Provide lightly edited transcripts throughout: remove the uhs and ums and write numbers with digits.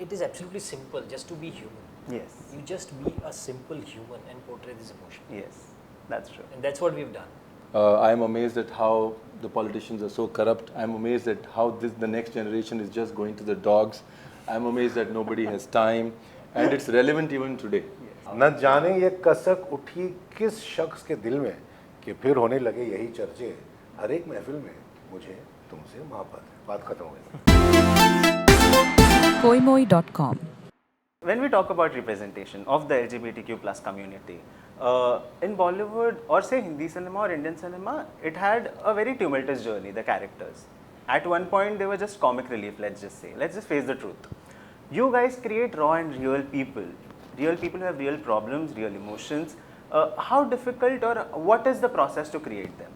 it is absolutely simple just to be human. Yes. You just be a simple human and portray this emotion. Yes, that's true. And that's what we've done. I am amazed at how the politicians are so corrupt. I am amazed at how the next generation is just going to the dogs. I am amazed that nobody has time, and it's relevant even today. न जाने ये कसक उठी किस शख्स के दिल में कि फिर होने लगे यही चर्चे हर एक महफिल में मुझे तुमसे मोहब्बत है. बात खत्म हो गई. koimoi.com. When we talk about representation of the LGBTQ plus community, in Bollywood or say Hindi cinema or Indian cinema, it had a very tumultuous journey, the characters. At one point they were just comic relief, let's just say. Let's just face the truth. You guys create raw and real people who have real problems, real emotions. How difficult or what is the process to create them?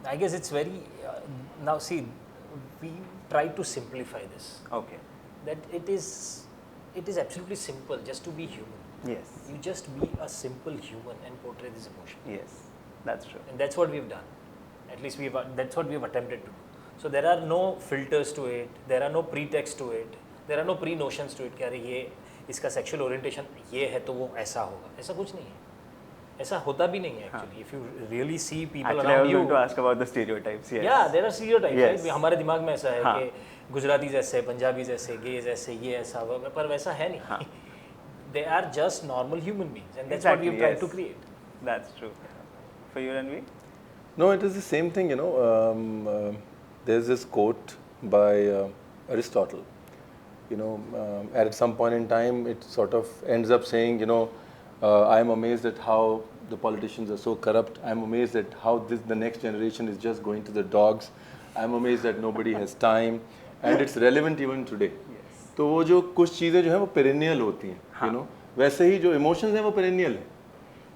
I guess it's very, now see, we try to simplify this. Okay. That it is absolutely simple just to be human. Yes. You just be a simple human and portray this emotion. Yes, that's true. And that's what we've done. At least that's what we've attempted to do. So there are no filters to it, there are no pretexts to it, there are no pre-notions to it कि अरे ये इसका sexual orientation ये है तो वो ऐसा होगा. ऐसा कुछ नहीं है. ऐसा होता भी नहीं है actually. If you really see people Actually, around I was you. going to ask about the stereotypes. Yes. Yeah, there are stereotypes. Yes. Right? हमारे दिमाग में ऐसा है हाँ. कि गुजराती जैसे, पंजाबी जैसे, gays ऐसे, ये ऐसा, पर वैसा है नहीं. हाँ. They are just normal human beings, and that's Exactly, what we've tried yes. to create. That's true. For you, Ranveer? No, it is the same thing, you know. There's this quote by Aristotle. You know, at some point in time, it sort of ends up saying, you know, I am amazed at how the politicians are so corrupt. I am amazed at how the next generation is just going to the dogs. I am amazed that nobody has time, and it's relevant even today. तो वो जो कुछ चीज़ें जो है वो perennial होती हैं, you know, वैसे ही जो इमोशंस हैं वो पेरेनियल है.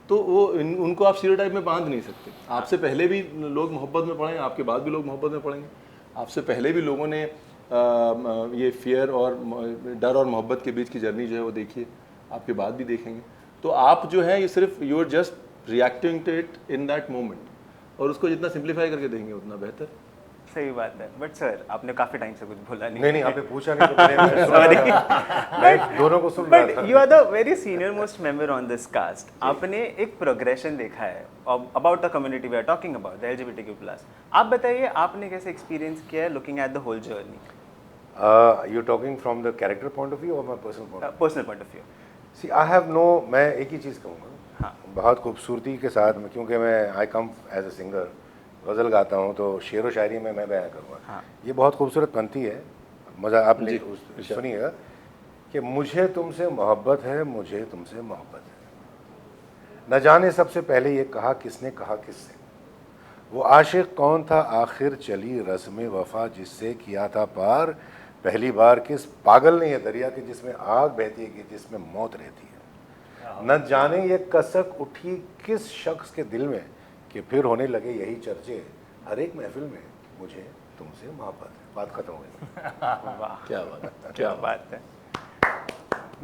तो वो उनको आप स्टीरियोटाइप में बांध नहीं सकते. आपसे पहले भी लोग मोहब्बत में पड़े हैं, आपके बाद भी लोग मोहब्बत में पड़ेंगे. आपसे पहले भी लोगों ने ये फियर और डर और मोहब्बत के बीच की जर्नी जो है वो देखी है, आपके बाद भी देखेंगे. तो आप जो है ये सिर्फ you are just reacting to it in that moment, और उसको जितना सिंप्लीफाई करके देंगे उतना बेहतर. सही बात है. बट सर, आपने काफी टाइम से कुछ बोला नहीं. नहीं आपने पूछा नहीं तो मैंने सॉरी दोनों को सुन रहा था. But you are the very senior most member on this cast. आपने एक प्रोग्रेशन देखा है about the community we are talking about the LGBTQ+. आप बताइए आपने कैसे एक्सपीरियंस किया है looking at the whole journey? You talking from the character point of view और my personal point of view? Personal point of view. See I have no, मैं एक ही चीज़ कहूँगा. हाँ. बहुत खूबसूरती के साथ में, क्योंकि मैं आई कम एज अ सिंगर, गज़ल गाता हूँ, तो शेर व शायरी में मैं बयां करूँगा. हाँ. ये बहुत खूबसूरत पंक्ति है, मज़ा आपने सुनिएगा कि मुझे तुमसे मोहब्बत है, मुझे तुमसे मोहब्बत है. न जाने सबसे पहले ये कहा किसने, कहा किससे. वो आशिक कौन था आखिर, चली रस्म वफा जिससे किया था पार. पहली बार किस पागल ने ये दरिया के जिसमें आग बहती है कि जिसमें मौत रहती है. न जाने ये कसक उठी किस शख्स के दिल में कि फिर होने लगे यही चर्चे हर एक महफिल में मुझे तुमसे मोहब्बत है. बात खत्म हो गई. वाह, क्या बात है, क्या बात है.